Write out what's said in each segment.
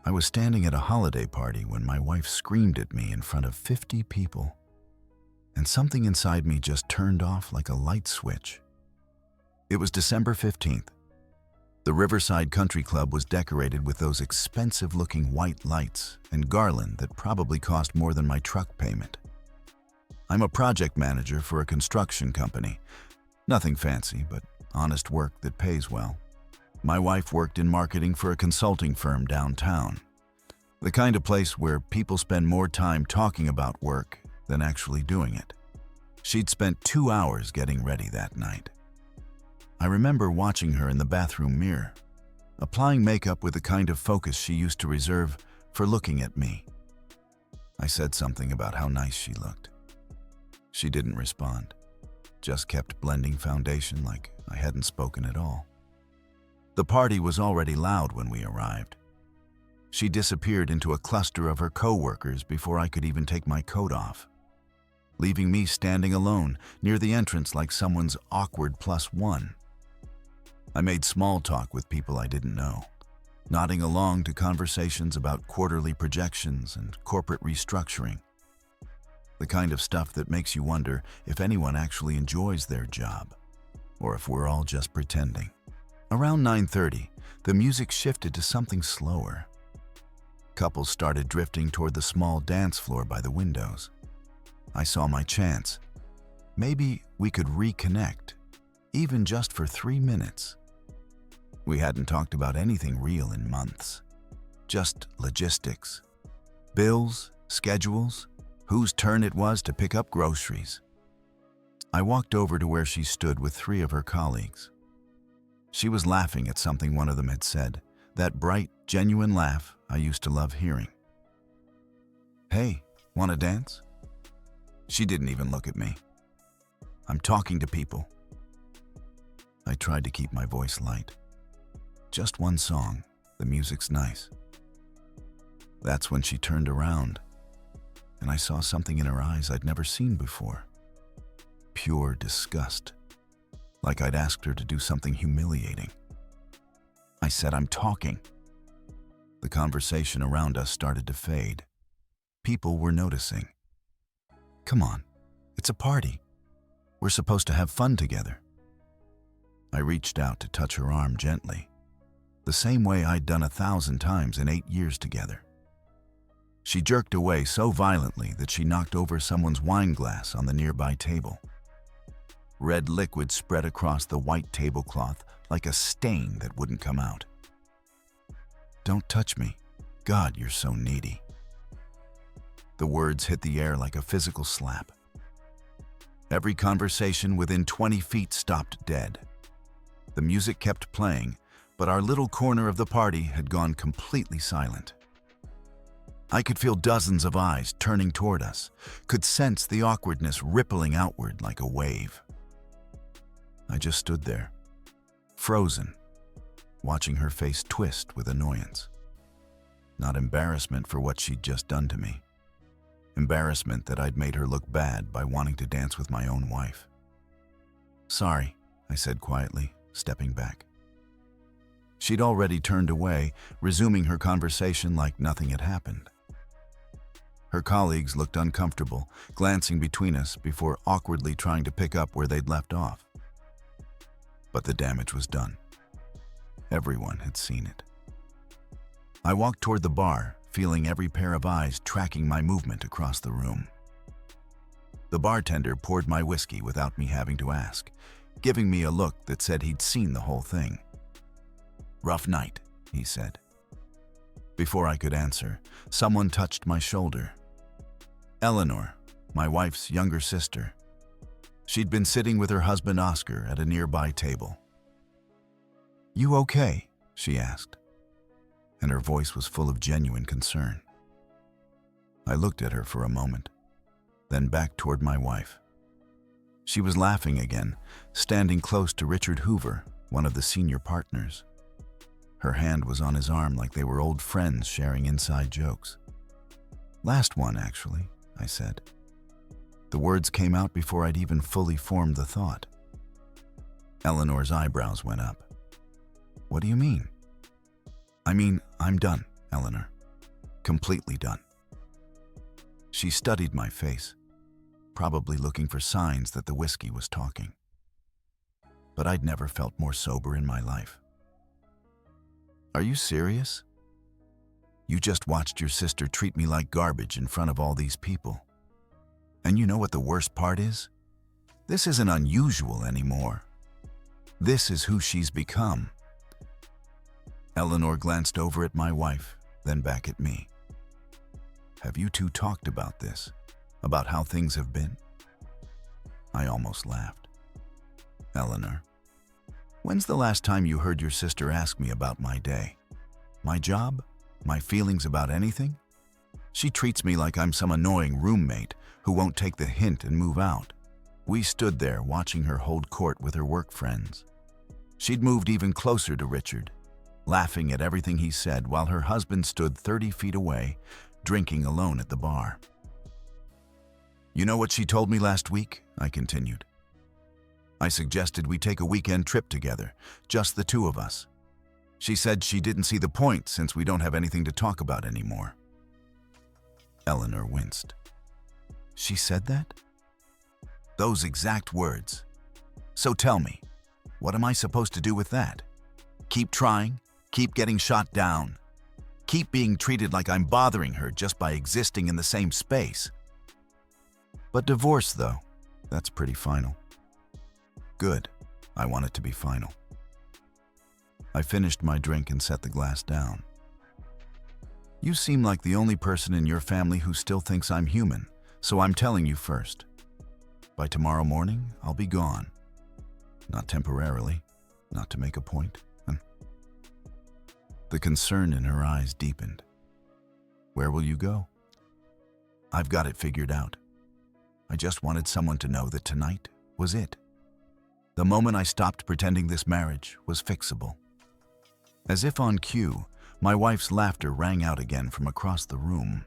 I was standing at a holiday party when my wife screamed at me in front of 50 people, and something inside me just turned off like a light switch. It was December 15th. The Riverside Country Club was decorated with those expensive-looking white lights and garland that probably cost more than my truck payment. I'm a project manager for a construction company. Nothing fancy, but honest work that pays well. My wife worked in marketing for a consulting firm downtown, the kind of place where people spend more time talking about work than actually doing it. She'd spent 2 hours getting ready that night. I remember watching her in the bathroom mirror, applying makeup with the kind of focus she used to reserve for looking at me. I said something about how nice she looked. She didn't respond, just kept blending foundation like I hadn't spoken at all. The party was already loud when we arrived. She disappeared into a cluster of her co-workers before I could even take my coat off, leaving me standing alone near the entrance like someone's awkward +1. I made small talk with people I didn't know, nodding along to conversations about quarterly projections and corporate restructuring. The kind of stuff that makes you wonder if anyone actually enjoys their job, or if we're all just pretending. Around 9:30, the music shifted to something slower. Couples started drifting toward the small dance floor by the windows. I saw my chance. Maybe we could reconnect, even just for 3 minutes. We hadn't talked about anything real in months. Just logistics. Bills, schedules, whose turn it was to pick up groceries. I walked over to where she stood with 3 of her colleagues. She was laughing at something one of them had said, that bright, genuine laugh I used to love hearing. "Hey, want to dance?" She didn't even look at me. "I'm talking to people." I tried to keep my voice light. "Just one song, the music's nice." That's when she turned around, and I saw something in her eyes I'd never seen before. Pure disgust, like I'd asked her to do something humiliating. I said, "I'm talking." The conversation around us started to fade. People were noticing. "Come on, it's a party. We're supposed to have fun together." I reached out to touch her arm gently, the same way I'd done 1,000 times in 8 years together. She jerked away so violently that she knocked over someone's wine glass on the nearby table. Red liquid spread across the white tablecloth like a stain that wouldn't come out. "Don't touch me. God, you're so needy." The words hit the air like a physical slap. Every conversation within 20 feet stopped dead. The music kept playing, but our little corner of the party had gone completely silent. I could feel dozens of eyes turning toward us, could sense the awkwardness rippling outward like a wave. I just stood there, frozen, watching her face twist with annoyance. Not embarrassment for what she'd just done to me. Embarrassment that I'd made her look bad by wanting to dance with my own wife. "Sorry," I said quietly, stepping back. She'd already turned away, resuming her conversation like nothing had happened. Her colleagues looked uncomfortable, glancing between us before awkwardly trying to pick up where they'd left off. But the damage was done. Everyone had seen it. I walked toward the bar, feeling every pair of eyes tracking my movement across the room. The bartender poured my whiskey without me having to ask, giving me a look that said he'd seen the whole thing. "Rough night," he said. Before I could answer, someone touched my shoulder. Eleanor, my wife's younger sister. She'd been sitting with her husband Oscar at a nearby table. "You okay?" she asked, and her voice was full of genuine concern. I looked at her for a moment, then back toward my wife. She was laughing again, standing close to Richard Hoover, one of the senior partners. Her hand was on his arm like they were old friends sharing inside jokes. "Last one, actually," I said. The words came out before I'd even fully formed the thought. Eleanor's eyebrows went up. "What do you mean?" "I mean, I'm done, Eleanor," completely done. She studied my face, probably looking for signs that the whiskey was talking. But I'd never felt more sober in my life. Are you serious? You just watched your sister treat me like garbage in front of all these people. And you know what the worst part is? This isn't unusual anymore. This is who she's become. Eleanor glanced over at my wife, then back at me. Have you two talked about this? About how things have been? I almost laughed. Eleanor, when's the last time you heard your sister ask me about my day? My job? My feelings about anything? She treats me like I'm some annoying roommate who won't take the hint and move out. We stood there watching her hold court with her work friends. She'd moved even closer to Richard, laughing at everything he said while her husband stood 30 feet away, drinking alone at the bar. You know what she told me last week? I continued. I suggested we take a weekend trip together, just the two of us. She said she didn't see the point since we don't have anything to talk about anymore. Eleanor winced. She said that? Those exact words. So tell me, what am I supposed to do with that? Keep trying? Keep getting shot down? Keep being treated like I'm bothering her just by existing in the same space? But divorce, though, that's pretty final. Good. I want it to be final. I finished my drink and set the glass down. You seem like the only person in your family who still thinks I'm human, so I'm telling you first. By tomorrow morning, I'll be gone. Not temporarily, not to make a point. The concern in her eyes deepened. Where will you go? I've got it figured out. I just wanted someone to know that tonight was it. The moment I stopped pretending this marriage was fixable. As if on cue, my wife's laughter rang out again from across the room.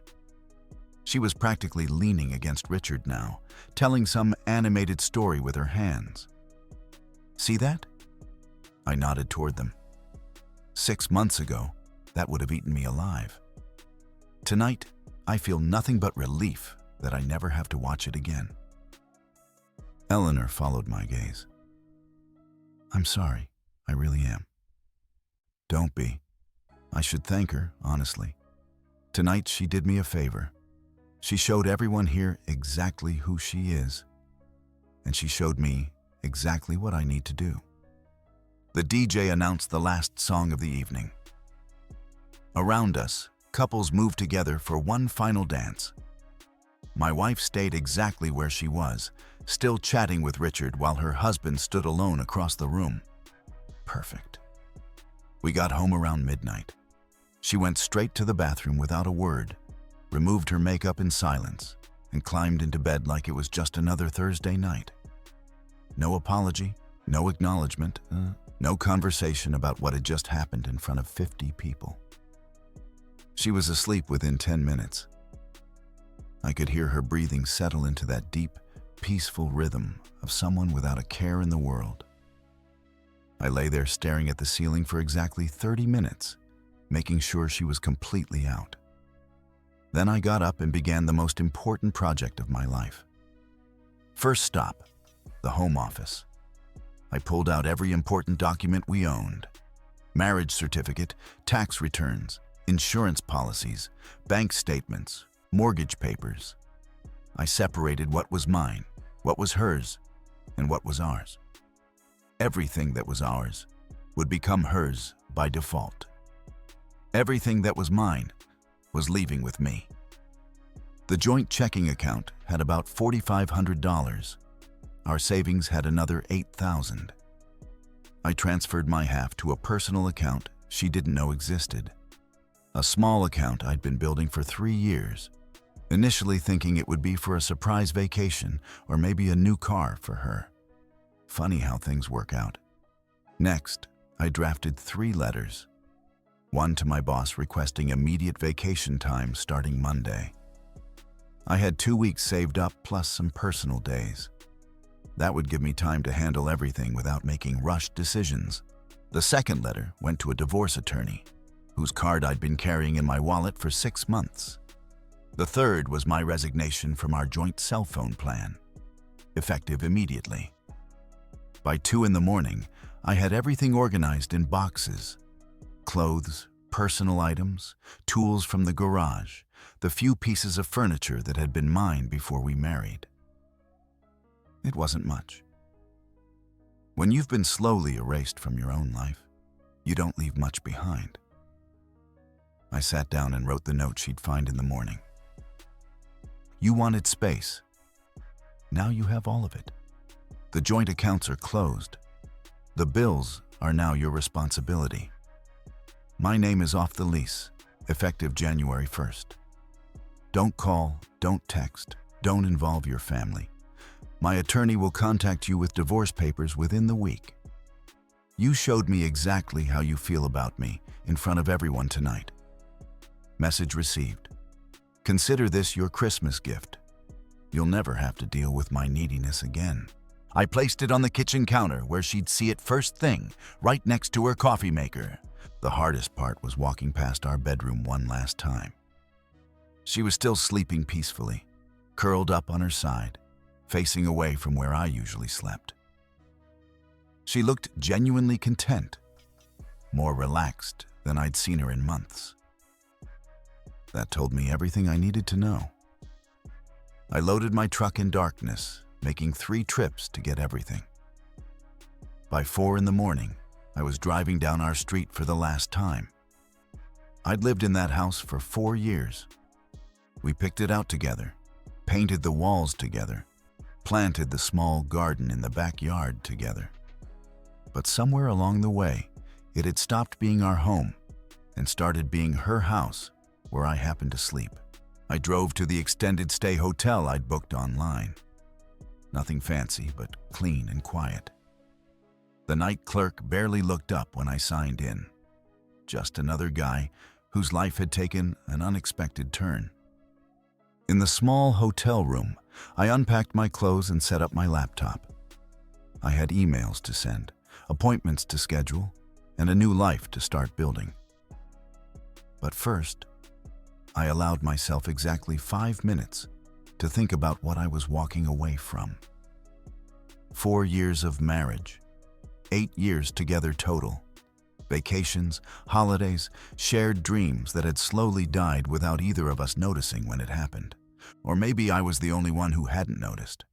She was practically leaning against Richard now, telling some animated story with her hands. See that? I nodded toward them. 6 months ago, that would have eaten me alive. Tonight, I feel nothing but relief that I never have to watch it again. Eleanor followed my gaze. I'm sorry, I really am. Don't be. I should thank her, honestly. Tonight she did me a favor. She showed everyone here exactly who she is. And she showed me exactly what I need to do. The DJ announced the last song of the evening. Around us, couples moved together for one final dance. My wife stayed exactly where she was, still chatting with Richard while her husband stood alone across the room. Perfect. We got home around midnight. She went straight to the bathroom without a word, removed her makeup in silence, and climbed into bed like it was just another Thursday night. No apology, no acknowledgement, no conversation about what had just happened in front of 50 people. She was asleep within 10 minutes. I could hear her breathing settle into that deep, peaceful rhythm of someone without a care in the world. I lay there staring at the ceiling for exactly 30 minutes, making sure she was completely out. Then I got up and began the most important project of my life. First stop, the home office. I pulled out every important document we owned. Marriage certificate, tax returns, insurance policies, bank statements, mortgage papers. I separated what was mine, what was hers, and what was ours. Everything that was ours would become hers by default. Everything that was mine was leaving with me. The joint checking account had about $4,500. Our savings had another $8,000. I transferred my half to a personal account she didn't know existed. A small account I'd been building for 3 years, initially thinking it would be for a surprise vacation or maybe a new car for her. Funny how things work out. Next, I drafted 3 letters. One to my boss requesting immediate vacation time starting Monday. I had 2 weeks saved up plus some personal days. That would give me time to handle everything without making rushed decisions. The second letter went to a divorce attorney. whose card I'd been carrying in my wallet for 6 months. The third was my resignation from our joint cell phone plan, effective immediately. By 2 in the morning, I had everything organized in boxes: clothes, personal items, tools from the garage, the few pieces of furniture that had been mine before we married. It wasn't much. When you've been slowly erased from your own life, you don't leave much behind. I sat down and wrote the note she'd find in the morning. You wanted space. Now you have all of it. The joint accounts are closed. The bills are now your responsibility. My name is off the lease, effective January 1st. Don't call, don't text, don't involve your family. My attorney will contact you with divorce papers within the week. You showed me exactly how you feel about me in front of everyone tonight. Message received. Consider this your Christmas gift. You'll never have to deal with my neediness again. I placed it on the kitchen counter where she'd see it first thing, right next to her coffee maker. The hardest part was walking past our bedroom one last time. She was still sleeping peacefully, curled up on her side, facing away from where I usually slept. She looked genuinely content, more relaxed than I'd seen her in months. That told me everything I needed to know. I loaded my truck in darkness, making 3 trips to get everything. By 4 in the morning, I was driving down our street for the last time. I'd lived in that house for 4 years. We picked it out together, painted the walls together, planted the small garden in the backyard together. But somewhere along the way, it had stopped being our home and started being her house where I happened to sleep. I drove to the extended stay hotel I'd booked online. Nothing fancy, but clean and quiet. The night clerk barely looked up when I signed in. Just another guy whose life had taken an unexpected turn. In the small hotel room, I unpacked my clothes and set up my laptop. I had emails to send, appointments to schedule, and a new life to start building. But first, I allowed myself exactly 5 minutes to think about what I was walking away from. 4 years of marriage, 8 years together total. Vacations, holidays, shared dreams that had slowly died without either of us noticing when it happened. Or maybe I was the only one who hadn't noticed.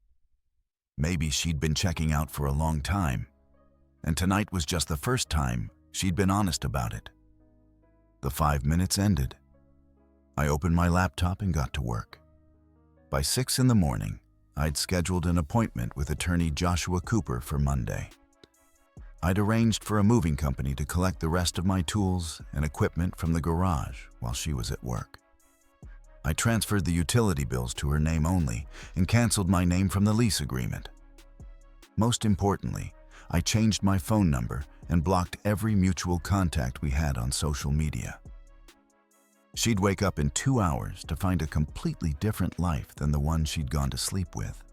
Maybe she'd been checking out for a long time, and tonight was just the first time she'd been honest about it. The 5 minutes ended. I opened my laptop and got to work. By 6 in the morning, I'd scheduled an appointment with attorney Joshua Cooper for Monday. I'd arranged for a moving company to collect the rest of my tools and equipment from the garage while she was at work. I transferred the utility bills to her name only and canceled my name from the lease agreement. Most importantly, I changed my phone number and blocked every mutual contact we had on social media. She'd wake up in 2 hours to find a completely different life than the one she'd gone to sleep with.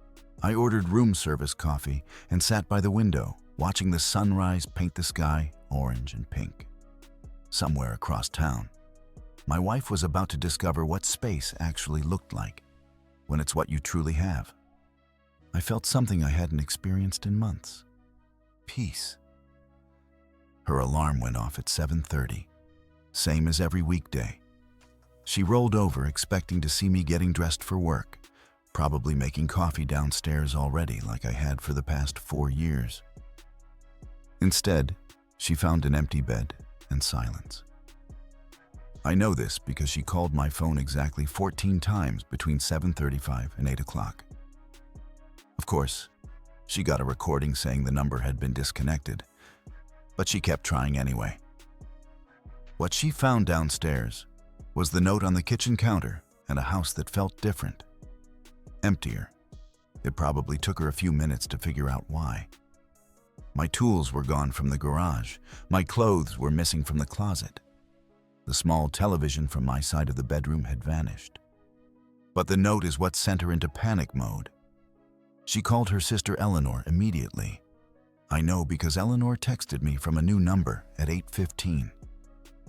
I ordered room service coffee and sat by the window, watching the sunrise paint the sky orange and pink. Somewhere across town, my wife was about to discover what space actually looked like when it's what you truly have. I felt something I hadn't experienced in months. Peace. Her alarm went off at 7:30, same as every weekday. She rolled over expecting to see me getting dressed for work, probably making coffee downstairs already like I had for the past 4 years. Instead, she found an empty bed and silence. I know this because she called my phone exactly 14 times between 7:35 and 8 o'clock. Of course, she got a recording saying the number had been disconnected, but she kept trying anyway. What she found downstairs was the note on the kitchen counter and a house that felt different, emptier. It probably took her a few minutes to figure out why. My tools were gone from the garage. My clothes were missing from the closet. The small television from my side of the bedroom had vanished. But the note is what sent her into panic mode. She called her sister Eleanor immediately. I know because Eleanor texted me from a new number at 8:15.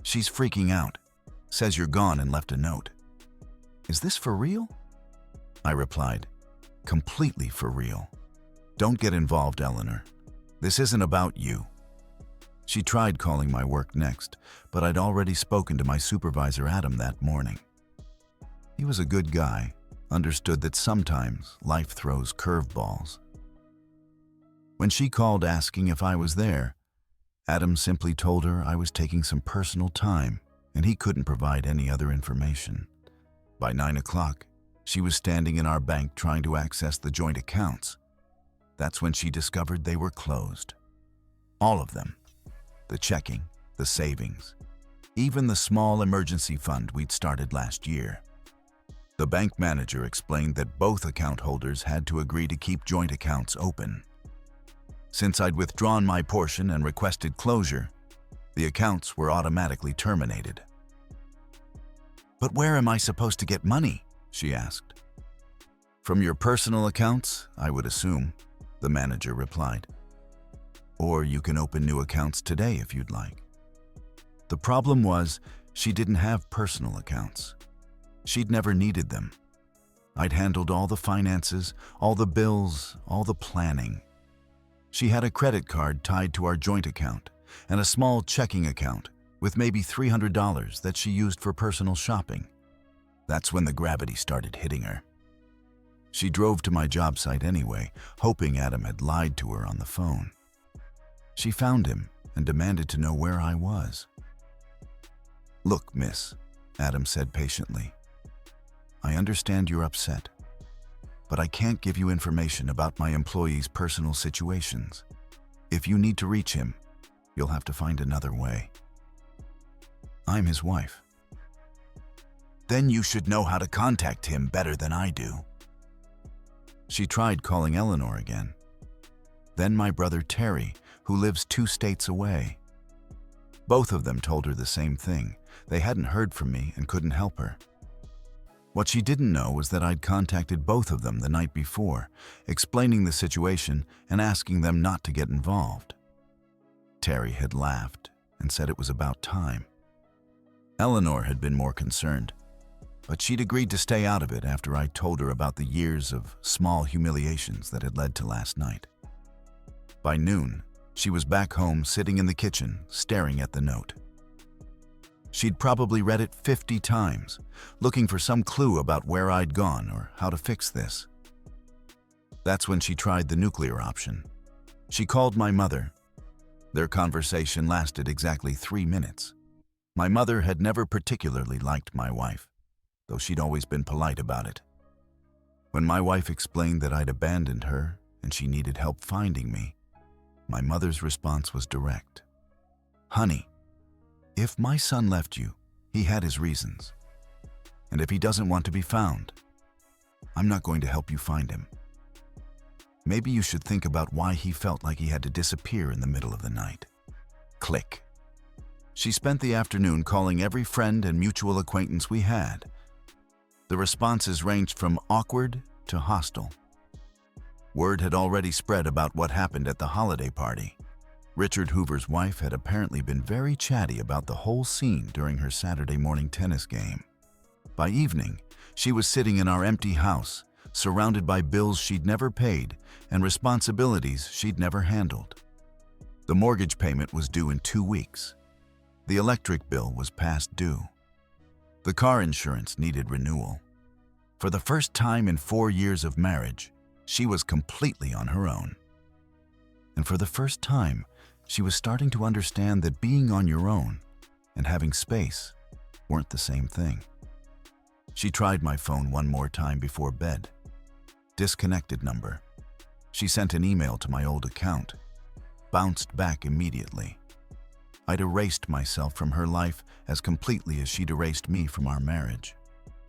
She's freaking out. Says you're gone and left a note. Is this for real? I replied, completely for real. Don't get involved, Eleanor. This isn't about you. She tried calling my work next, but I'd already spoken to my supervisor Adam that morning. He was a good guy, understood that sometimes life throws curveballs. When she called asking if I was there, Adam simply told her I was taking some personal time and he couldn't provide any other information. By 9 o'clock, she was standing in our bank trying to access the joint accounts. That's when she discovered they were closed. All of them. The checking, the savings, even the small emergency fund we'd started last year. The bank manager explained that both account holders had to agree to keep joint accounts open. Since I'd withdrawn my portion and requested closure, the accounts were automatically terminated. But where am I supposed to get money? She asked. From your personal accounts, I would assume, the manager replied. Or you can open new accounts today if you'd like. The problem was, she didn't have personal accounts. She'd never needed them. I'd handled all the finances, all the bills, all the planning. She had a credit card tied to our joint account and a small checking account with maybe $300 that she used for personal shopping. That's when the gravity started hitting her. She drove to my job site anyway, hoping Adam had lied to her on the phone. She found him and demanded to know where I was. Look, miss, Adam said patiently. I understand you're upset, but I can't give you information about my employee's personal situations. If you need to reach him, you'll have to find another way. I'm his wife. Then you should know how to contact him better than I do. She tried calling Eleanor again. Then my brother Terry, who lives 2 states away. Both of them told her the same thing. They hadn't heard from me and couldn't help her. What she didn't know was that I'd contacted both of them the night before, explaining the situation and asking them not to get involved. Terry had laughed and said it was about time. Eleanor had been more concerned, but she'd agreed to stay out of it after I told her about the years of small humiliations that had led to last night. By noon, she was back home sitting in the kitchen, staring at the note. She'd probably read it 50 times, looking for some clue about where I'd gone or how to fix this. That's when she tried the nuclear option. She called my mother. Their conversation lasted exactly 3 minutes. My mother had never particularly liked my wife, though she'd always been polite about it. When my wife explained that I'd abandoned her and she needed help finding me, my mother's response was direct. Honey, if my son left you, he had his reasons. And if he doesn't want to be found, I'm not going to help you find him. Maybe you should think about why he felt like he had to disappear in the middle of the night. Click. She spent the afternoon calling every friend and mutual acquaintance we had. The responses ranged from awkward to hostile. Word had already spread about what happened at the holiday party. Richard Hoover's wife had apparently been very chatty about the whole scene during her Saturday morning tennis game. By evening, she was sitting in our empty house, surrounded by bills she'd never paid and responsibilities she'd never handled. The mortgage payment was due in 2 weeks. The electric bill was past due. The car insurance needed renewal. For the first time in 4 years of marriage, she was completely on her own. And for the first time, she was starting to understand that being on your own and having space weren't the same thing. She tried my phone one more time before bed. Disconnected number. She sent an email to my old account. Bounced back immediately. I'd erased myself from her life as completely as she'd erased me from our marriage.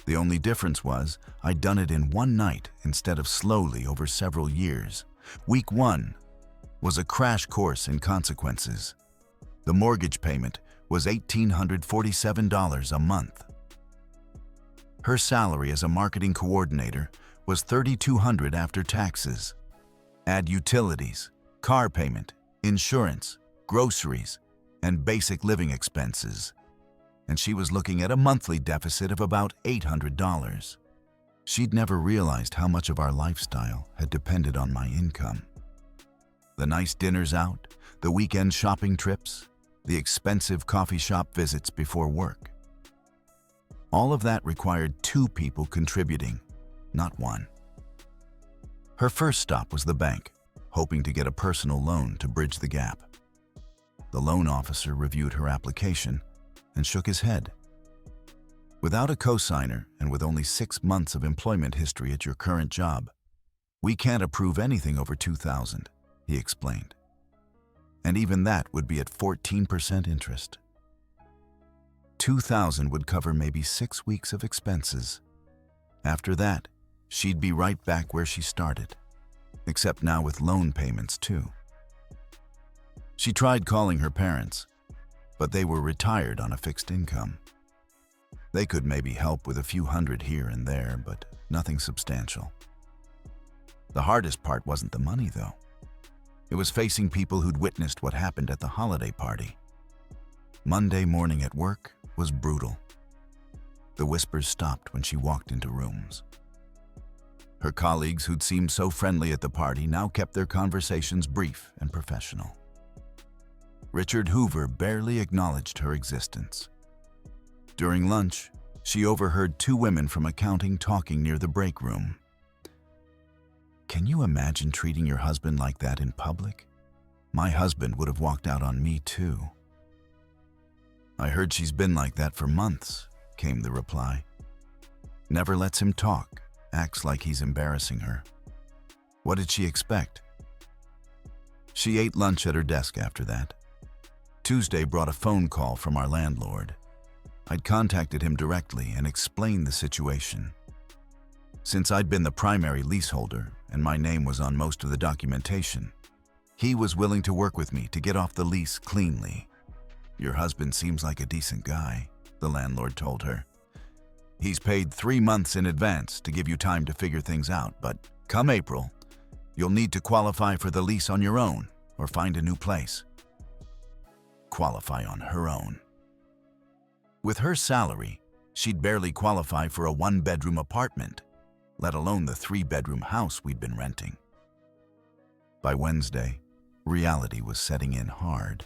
The only difference was I'd done it in one night instead of slowly over several years. Week 1 was a crash course in consequences. The mortgage payment was $1,847 a month. Her salary as a marketing coordinator was $3,200 after taxes. Add utilities, car payment, insurance, groceries, and basic living expenses. and she was looking at a monthly deficit of about $800. She'd never realized how much of our lifestyle had depended on my income. The nice dinners out, the weekend shopping trips, the expensive coffee shop visits before work. All of that required two people contributing, not one. Her first stop was the bank, hoping to get a personal loan to bridge the gap. The loan officer reviewed her application and shook his head. Without a cosigner and with only 6 months of employment history at your current job, we can't approve anything over $2,000, he explained. And even that would be at 14% interest. $2,000 would cover maybe 6 weeks of expenses. After that, she'd be right back where she started, except now with loan payments too. She tried calling her parents, but they were retired on a fixed income. They could maybe help with a few hundred here and there, but nothing substantial. The hardest part wasn't the money, though. It was facing people who'd witnessed what happened at the holiday party. Monday morning at work was brutal. The whispers stopped when she walked into rooms. Her colleagues, who'd seemed so friendly at the party, now kept their conversations brief and professional. Richard Hoover barely acknowledged her existence. During lunch, she overheard 2 women from accounting talking near the break room. "Can you imagine treating your husband like that in public? My husband would have walked out on me too." "I heard she's been like that for months," came the reply. "Never lets him talk, acts like he's embarrassing her." What did she expect? She ate lunch at her desk after that. Tuesday brought a phone call from our landlord. I'd contacted him directly and explained the situation. Since I'd been the primary leaseholder and my name was on most of the documentation, he was willing to work with me to get off the lease cleanly. "Your husband seems like a decent guy," the landlord told her. "He's paid 3 months in advance to give you time to figure things out, but come April, you'll need to qualify for the lease on your own or find a new place." Qualify on her own. With her salary, she'd barely qualify for a 1-bedroom apartment, let alone the 3-bedroom house we'd been renting. By Wednesday, reality was setting in hard.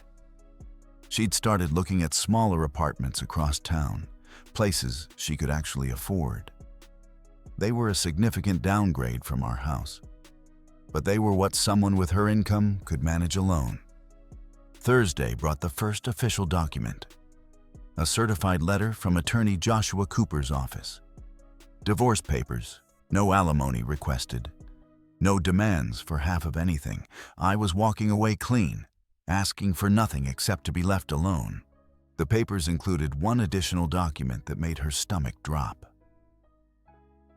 She'd started looking at smaller apartments across town, places she could actually afford. They were a significant downgrade from our house, but they were what someone with her income could manage alone. Thursday brought the first official document, a certified letter from attorney Joshua Cooper's office. Divorce papers, no alimony requested, no demands for half of anything. I was walking away clean, asking for nothing except to be left alone. The papers included one additional document that made her stomach drop.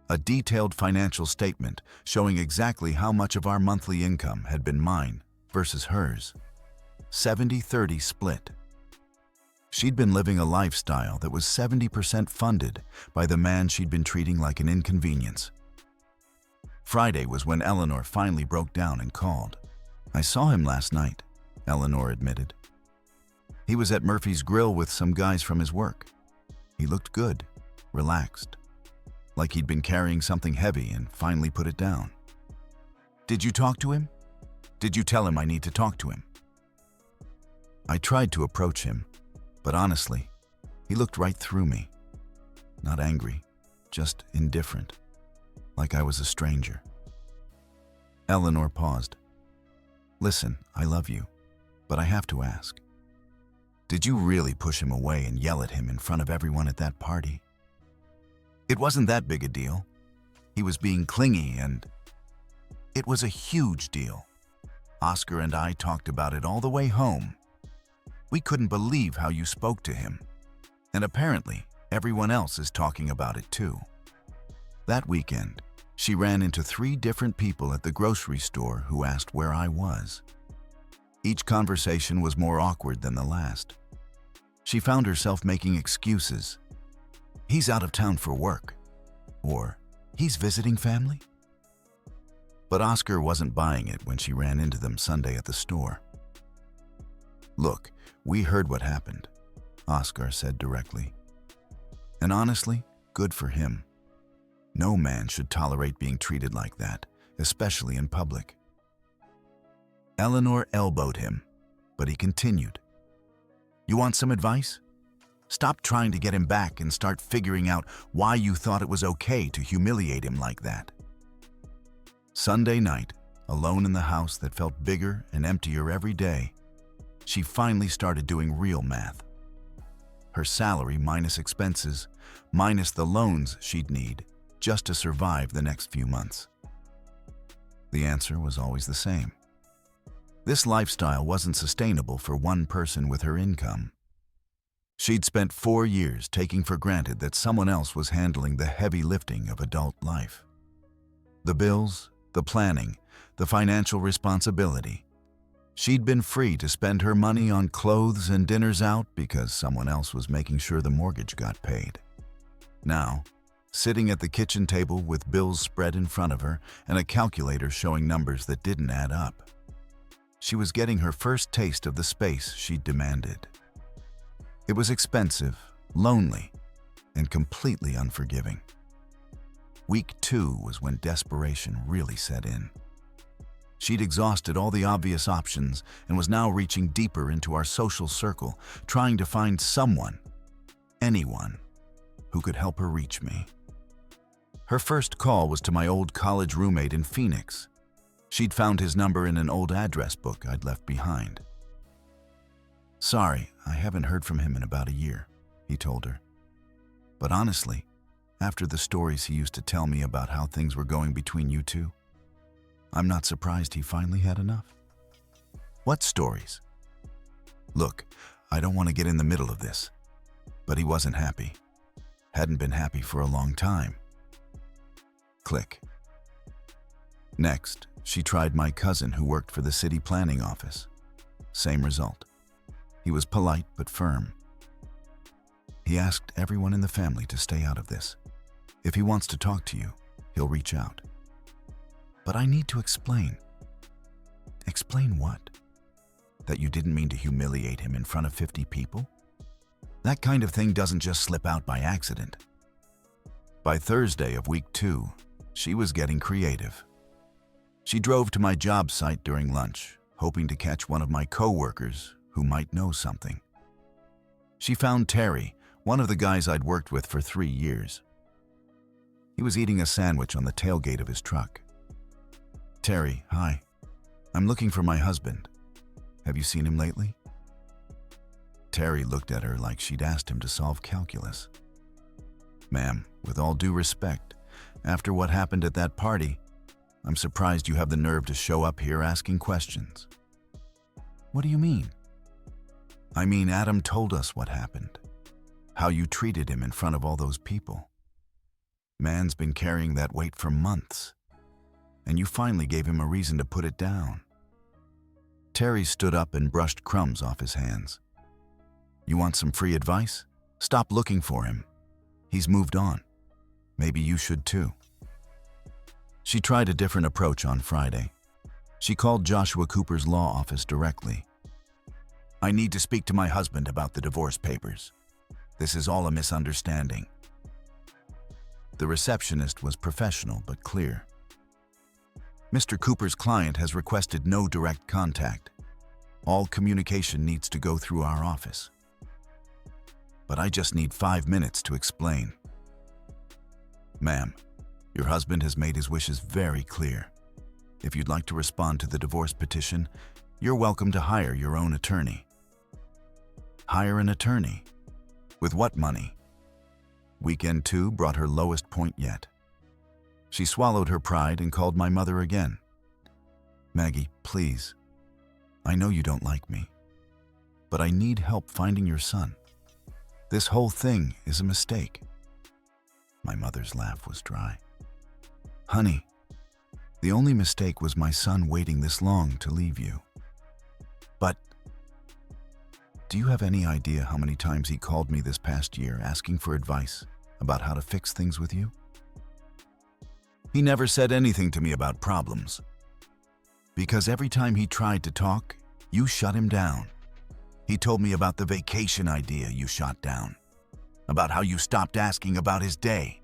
A detailed financial statement showing exactly how much of our monthly income had been mine versus hers. 70-30 split. She'd been living a lifestyle that was 70% funded by the man she'd been treating like an inconvenience. Friday was when Eleanor finally broke down and called. "I saw him last night," Eleanor admitted. "He was at Murphy's Grill with some guys from his work. He looked good, relaxed, like he'd been carrying something heavy and finally put it down." "Did you talk to him? Did you tell him I need to talk to him?" I tried to approach him, but honestly, he looked right through me. Not angry, just indifferent, like I was a stranger. Eleanor paused. "Listen, I love you, but I have to ask. Did you really push him away and yell at him in front of everyone at that party?" "It wasn't that big a deal. He was being clingy and..." "It was a huge deal. Oscar and I talked about it all the way home. We couldn't believe how you spoke to him. And apparently, everyone else is talking about it too." That weekend, she ran into 3 different people at the grocery store who asked where I was. Each conversation was more awkward than the last. She found herself making excuses. "He's out of town for work," or "He's visiting family." But Oscar wasn't buying it when she ran into them Sunday at the store. "Look, we heard what happened," Oscar said directly. And honestly, good for him. No man should tolerate being treated like that, especially in public. Eleanor elbowed him, but he continued. You want some advice? Stop trying to get him back and start figuring out why you thought it was okay to humiliate him like that. Sunday night, alone in the house that felt bigger and emptier every day, she finally started doing real math. Her salary minus expenses, minus the loans she'd need just to survive the next few months. The answer was always the same. This lifestyle wasn't sustainable for one person with her income. She'd spent 4 years taking for granted that someone else was handling the heavy lifting of adult life. The bills, the planning, the financial responsibility. She'd been free to spend her money on clothes and dinners out because someone else was making sure the mortgage got paid. Now, sitting at the kitchen table with bills spread in front of her and a calculator showing numbers that didn't add up, she was getting her first taste of the space she'd demanded. It was expensive, lonely, and completely unforgiving. Week 2 was when desperation really set in. She'd exhausted all the obvious options and was now reaching deeper into our social circle, trying to find someone, anyone, who could help her reach me. Her first call was to my old college roommate in Phoenix. She'd found his number in an old address book I'd left behind. Sorry, I haven't heard from him in about a year, he told her. But honestly, after the stories he used to tell me about how things were going between you two, I'm not surprised he finally had enough. What stories? Look, I don't want to get in the middle of this, but he wasn't happy. Hadn't been happy for a long time. Click. Next, she tried my cousin who worked for the city planning office. Same result. He was polite but firm. He asked everyone in the family to stay out of this. If he wants to talk to you, he'll reach out. But I need to explain. Explain what? That you didn't mean to humiliate him in front of 50 people? That kind of thing doesn't just slip out by accident. By Thursday of week 2, she was getting creative. She drove to my job site during lunch, hoping to catch one of my co-workers who might know something. She found Terry, one of the guys I'd worked with for 3 years. He was eating a sandwich on the tailgate of his truck. Terry, hi. I'm looking for my husband. Have you seen him lately? Terry looked at her like she'd asked him to solve calculus. Ma'am, with all due respect, after what happened at that party, I'm surprised you have the nerve to show up here asking questions. What do you mean? I mean, Adam told us what happened. How you treated him in front of all those people. Man's been carrying that weight for months, and you finally gave him a reason to put it down. Terry stood up and brushed crumbs off his hands. You want some free advice? Stop looking for him. He's moved on. Maybe you should too. She tried a different approach on Friday. She called Joshua Cooper's law office directly. I need to speak to my husband about the divorce papers. This is all a misunderstanding. The receptionist was professional but clear. Mr. Cooper's client has requested no direct contact. All communication needs to go through our office. But I just need 5 minutes to explain. Ma'am, your husband has made his wishes very clear. If you'd like to respond to the divorce petition, you're welcome to hire your own attorney. Hire an attorney? With what money? Weekend 2 brought her lowest point yet. She swallowed her pride and called my mother again. Maggie, please. I know you don't like me, but I need help finding your son. This whole thing is a mistake. My mother's laugh was dry. Honey, the only mistake was my son waiting this long to leave you. But do you have any idea how many times he called me this past year asking for advice about how to fix things with you? He never said anything to me about problems. Because every time he tried to talk, you shut him down. He told me about the vacation idea you shot down. about how you stopped asking about his day,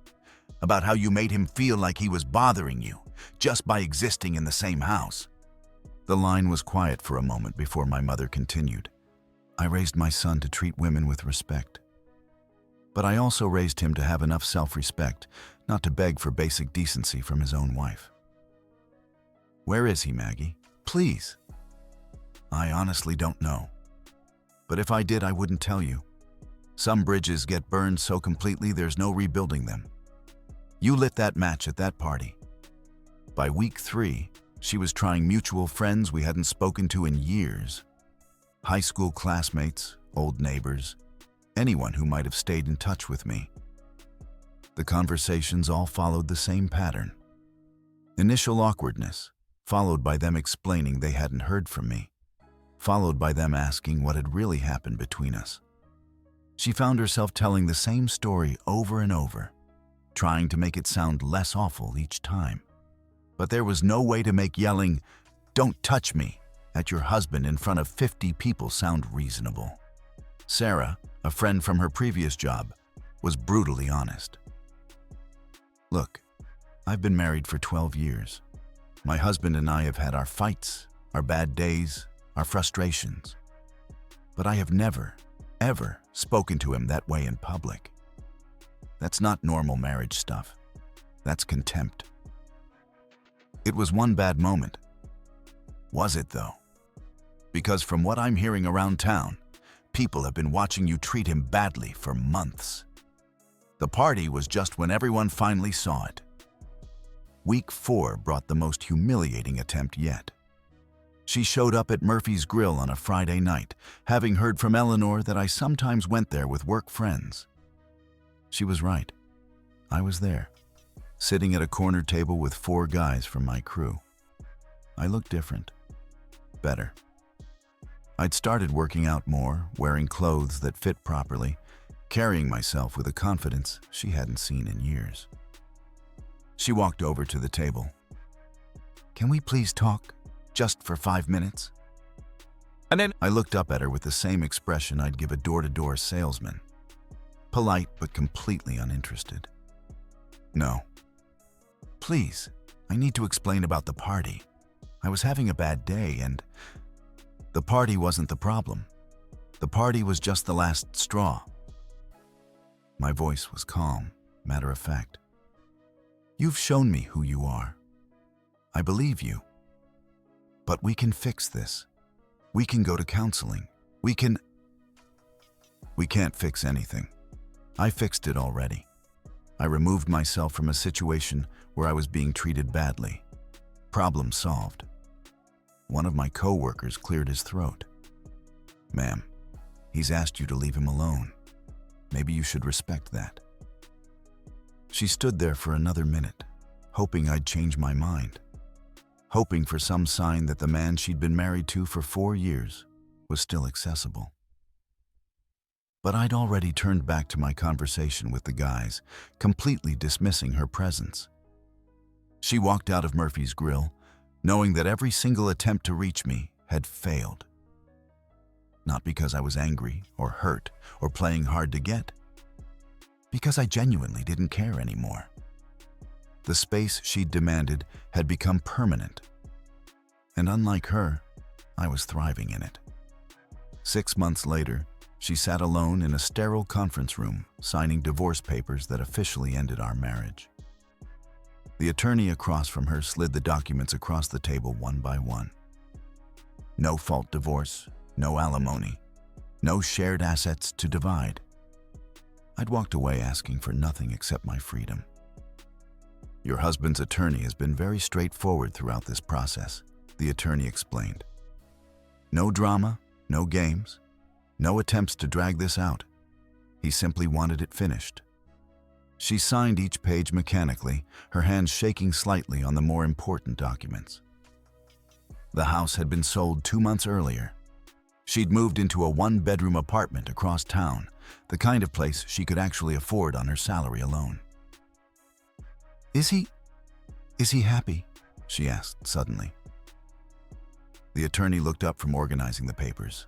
about how you made him feel like he was bothering you just by existing in the same house. The line was quiet for a moment before my mother continued. I raised my son to treat women with respect. But I also raised him to have enough self-respect not to beg for basic decency from his own wife. Where is he, Maggie? Please. I honestly don't know. But if I did, I wouldn't tell you. Some bridges get burned so completely there's no rebuilding them. You lit that match at that party. By week 3, she was trying mutual friends we hadn't spoken to in years. High school classmates, old neighbors, anyone who might have stayed in touch with me. The conversations all followed the same pattern. Initial awkwardness, followed by them explaining they hadn't heard from me, followed by them asking what had really happened between us. She found herself telling the same story over and over, trying to make it sound less awful each time. But there was no way to make yelling, "Don't touch me," at your husband in front of 50 people sound reasonable. Sarah, a friend from her previous job, was brutally honest. Look, I've been married for 12 years. My husband and I have had our fights, our bad days, our frustrations. But I have never, ever spoken to him that way in public. That's not normal marriage stuff. That's contempt. It was one bad moment. Was it, though? Because from what I'm hearing around town, people have been watching you treat him badly for months. The party was just when everyone finally saw it. Week 4 brought the most humiliating attempt yet. She showed up at Murphy's Grill on a Friday night, having heard from Eleanor that I sometimes went there with work friends. She was right. I was there, sitting at a corner table with 4 guys from my crew. I looked different. Better. I'd started working out more, wearing clothes that fit properly, carrying myself with a confidence she hadn't seen in years. She walked over to the table. "Can we please talk, just for 5 minutes?" And then I looked up at her with the same expression I'd give a door-to-door salesman. Polite but completely uninterested. "No. Please, I need to explain about the party. I was having a bad day and the party wasn't the problem. The party was just the last straw." My voice was calm, matter of fact. "You've shown me who you are. I believe you. But we can fix this. We can go to counseling. We can't fix anything. I fixed it already. I removed myself from a situation where I was being treated badly. Problem solved." One of my co-workers cleared his throat. "Ma'am, he's asked you to leave him alone. Maybe you should respect that." She stood there for another minute, hoping I'd change my mind, hoping for some sign that the man she'd been married to for 4 years was still accessible. But I'd already turned back to my conversation with the guys, completely dismissing her presence. She walked out of Murphy's Grill, knowing that every single attempt to reach me had failed. Not because I was angry or hurt or playing hard to get, because I genuinely didn't care anymore. The space she'd demanded had become permanent, and unlike her, I was thriving in it. 6 months later, she sat alone in a sterile conference room, signing divorce papers that officially ended our marriage. The attorney across from her slid the documents across the table one by one. No fault divorce, no alimony, no shared assets to divide. I'd walked away asking for nothing except my freedom. "Your husband's attorney has been very straightforward throughout this process," the attorney explained. "No drama, no games, no attempts to drag this out. He simply wanted it finished." She signed each page mechanically, her hands shaking slightly on the more important documents. The house had been sold 2 months earlier. She'd moved into a 1-bedroom apartment across town, the kind of place she could actually afford on her salary alone. Is he happy?" she asked suddenly. The attorney looked up from organizing the papers.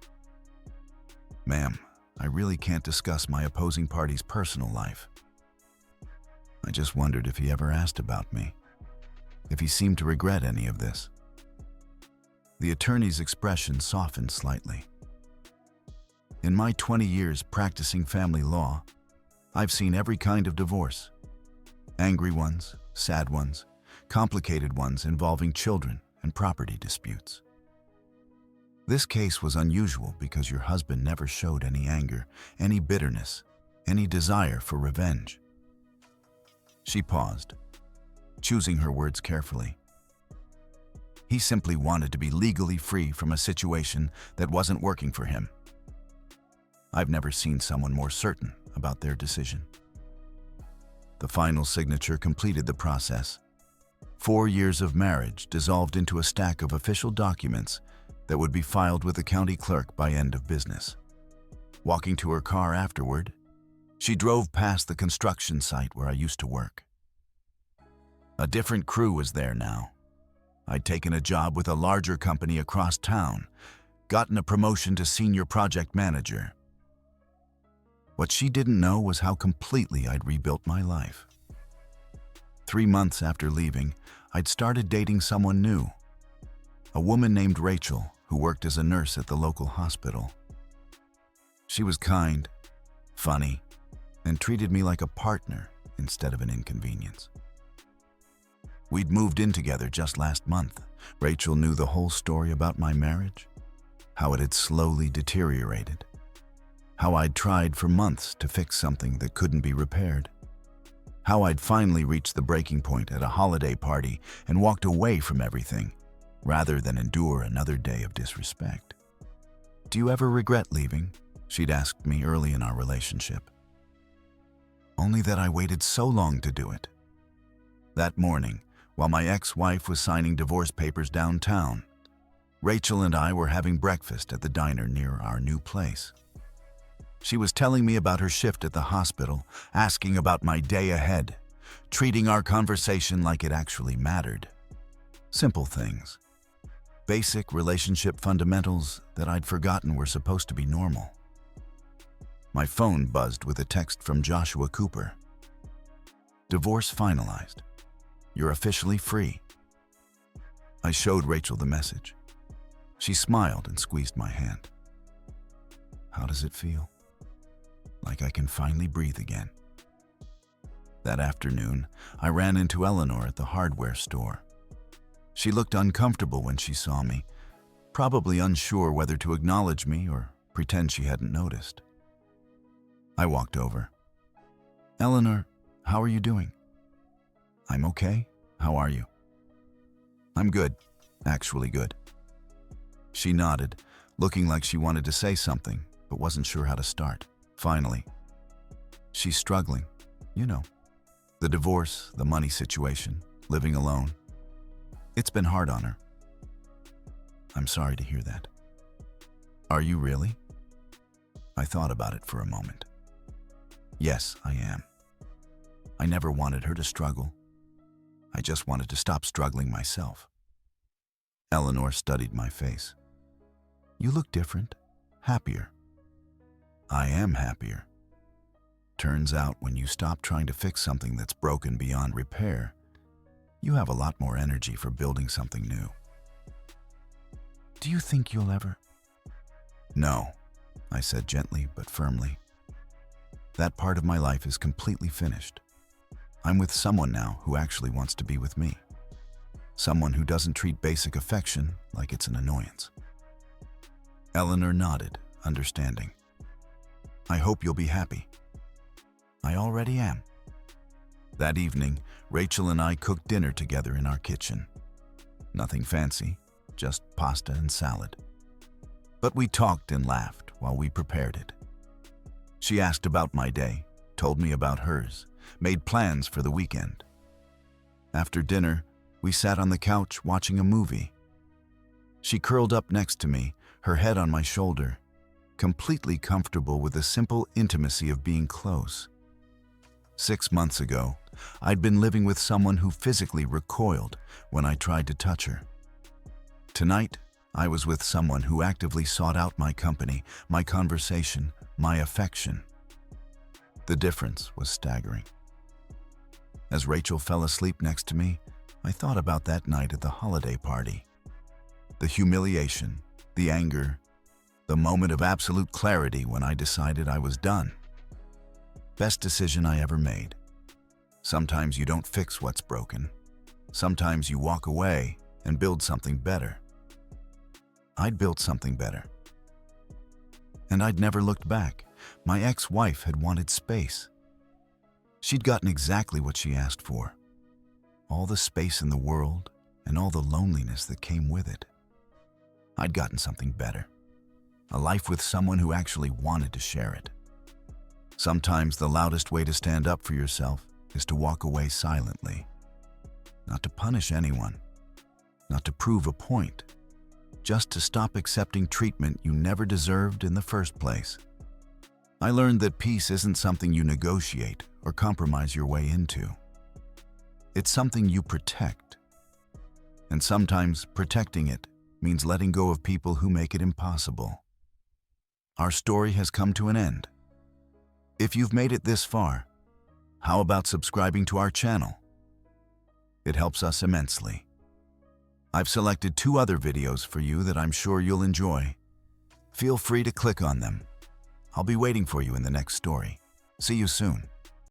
"Ma'am, I really can't discuss my opposing party's personal life. I just wondered if he ever asked about me, if he seemed to regret any of this. The attorney's expression softened slightly. In my 20 years practicing family law, I've seen every kind of divorce. Angry ones, sad ones, complicated ones involving children and property disputes. This case was unusual because your husband never showed any anger, any bitterness, any desire for revenge. She paused, choosing her words carefully. He simply wanted to be legally free from a situation that wasn't working for him. I've never seen someone more certain about their decision. The final signature completed the process. 4 years of marriage dissolved into a stack of official documents that would be filed with the county clerk by end of business. Walking to her car afterward, she drove past the construction site where I used to work. A different crew was there now. I'd taken a job with a larger company across town, gotten a promotion to senior project manager. What she didn't know was how completely I'd rebuilt my life. 3 months after leaving, I'd started dating someone new, a woman named Rachel who worked as a nurse at the local hospital. She was kind, funny, and treated me like a partner instead of an inconvenience. We'd moved in together just last month. Rachel knew the whole story about my marriage, how it had slowly deteriorated, how I'd tried for months to fix something that couldn't be repaired, how I'd finally reached the breaking point at a holiday party and walked away from everything, rather than endure another day of disrespect. "Do you ever regret leaving?" she'd asked me early in our relationship. Only that I waited so long to do it. That morning, while my ex-wife was signing divorce papers downtown, Rachel and I were having breakfast at the diner near our new place. She was telling me about her shift at the hospital, asking about my day ahead, treating our conversation like it actually mattered. Simple things. Basic relationship fundamentals that I'd forgotten were supposed to be normal. My phone buzzed with a text from Joshua Cooper. "Divorce finalized. You're officially free." I showed Rachel the message. She smiled and squeezed my hand. "How does it feel?" "Like I can finally breathe again." That afternoon, I ran into Eleanor at the hardware store. She looked uncomfortable when she saw me, probably unsure whether to acknowledge me or pretend she hadn't noticed. I walked over. "Eleanor, how are you doing?" "I'm okay. How are you?" "I'm good. Actually good." She nodded, looking like she wanted to say something, but wasn't sure how to start. Finally, "She's struggling. You know, the divorce, the money situation, living alone. It's been hard on her." "I'm sorry to hear that." "Are you really?" I thought about it for a moment. "Yes, I am. I never wanted her to struggle. I just wanted to stop struggling myself." Eleanor studied my face. "You look different, happier." "I am happier. Turns out when you stop trying to fix something that's broken beyond repair, you have a lot more energy for building something new." "Do you think you'll ever?" "No," I said gently but firmly. "That part of my life is completely finished. I'm with someone now who actually wants to be with me. Someone who doesn't treat basic affection like it's an annoyance." Eleanor nodded, understanding. "I hope you'll be happy." "I already am." That evening, Rachel and I cooked dinner together in our kitchen. Nothing fancy, just pasta and salad. But we talked and laughed while we prepared it. She asked about my day, told me about hers, made plans for the weekend. After dinner, we sat on the couch watching a movie. She curled up next to me, her head on my shoulder, completely comfortable with the simple intimacy of being close. 6 months ago, I'd been living with someone who physically recoiled when I tried to touch her. Tonight, I was with someone who actively sought out my company, my conversation, my affection. The difference was staggering. As Rachel fell asleep next to me, I thought about that night at the holiday party. The humiliation, the anger, the moment of absolute clarity when I decided I was done. Best decision I ever made. Sometimes you don't fix what's broken. Sometimes you walk away and build something better. I'd built something better. And I'd never looked back. My ex-wife had wanted space. She'd gotten exactly what she asked for. All the space in the world and all the loneliness that came with it. I'd gotten something better. A life with someone who actually wanted to share it. Sometimes the loudest way to stand up for yourself is to walk away silently. Not to punish anyone, not to prove a point, just to stop accepting treatment you never deserved in the first place. I learned that peace isn't something you negotiate or compromise your way into. It's something you protect. And sometimes protecting it means letting go of people who make it impossible. Our story has come to an end. If you've made it this far, how about subscribing to our channel? It helps us immensely. I've selected 2 other videos for you that I'm sure you'll enjoy. Feel free to click on them. I'll be waiting for you in the next story. See you soon.